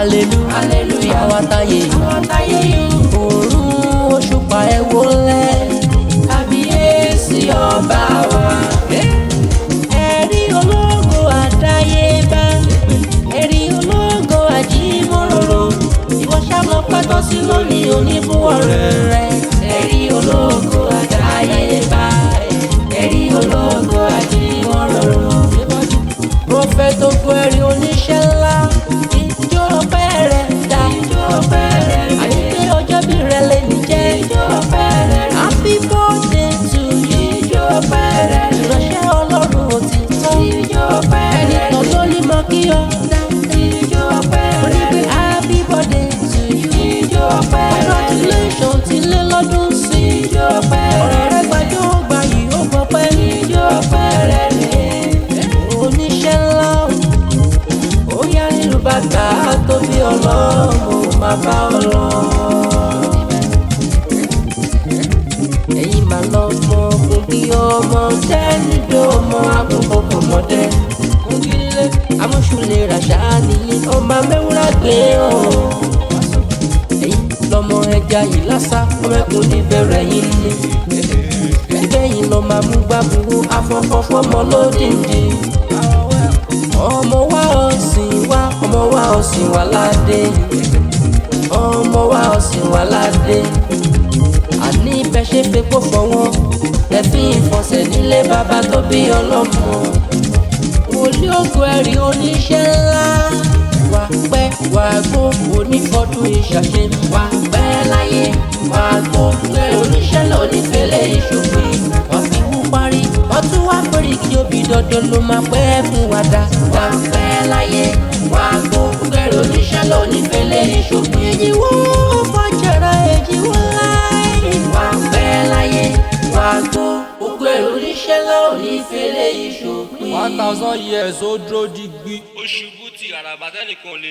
hallelujah àwọn táyé òòrùn òṣùpá ẹ wólẹ̀ kábíyèsí ọba wa. Ẹ̀rí ológo àdáyébá ẹ̀rí ológo àjímọ̀rọ̀rọ̀ ìwọ ṣàmọ̀ pátọ́ sí lónìí oníbùwọ̀ rẹ̀. Ẹ̀rí ológo àdáyébá ẹ̀rí ológo àjímọ̀rọ̀rọ̀. Prophet ogoeri oníṣẹ́ ńlá ìjọ ọpẹ́ rẹ̀ dá àyíké ọjọ́ bí rẹ̀ lè ní jẹ́ happy birthday to you ìránṣẹ́ ọlọ́run òtítọ́ ẹnìkan ló ní mọ kí ọ onígbé happy birthday to you congratulations ti lé lọ́dún sí ọ̀rẹ́ rẹ̀ gbàjọ́ gbàyì ó gbọ́pẹ́ oníṣẹ́ ńlá ó yá nínú bàtà tó bí ọlọ́run máa bá ọ lọ. Ẹ̀yin máa lọ mọ kogi ọmọ tẹ́nidó ọmọ àkókò kọ̀mọ́dé kogilé amúṣulẹ̀ ràṣà nìyí ọmọ mẹ́wúrà gbé ọ̀. Ẹ̀yin lọmọ ẹja yìí lásà ọmọ ẹkùn níbẹ̀rẹ̀ yìí ni ìbẹ́yìn lọ máa mú gbàgbó afọ́fọ́fọ́mọ lódìndí. Ọmọ wa ọ̀sìn wa ọmọ wa ọ̀sìn wa ládé ọmọ wa ọ̀sìn wa ládé àní bẹ́ ṣe fepo fọwọ́ lẹ́fí ìfọ̀sẹ̀ nílé bàbá tó bí ọlọ́mọ. Wòlíì Ogoeri oníṣẹ́ ńlá wà pẹ́ wà gbó onífọ́dún ìṣàṣe wà pẹ́ láyé wà gbó pé oníṣẹ́ lọ nífẹ̀lẹ́ ìṣòfin wà fi wú parí wọ́n tún wá péré kí obì dandan ló máa pẹ́ fún wa dá. Wà pẹ́ láyé wà gbó Ogoeri oníṣẹ́ lọ nífẹ̀lẹ́ ìṣòfin èjì wó fọ́jọ́ra èjì wó láì. Wà pẹ́ láyé wà gbó Ogoeri oníṣẹ́ lọ nífẹ̀lẹ́ ìṣòfin. 1000 years ó dúró digbí. ó ṣubú tí àràbà tẹ́nìkan lè.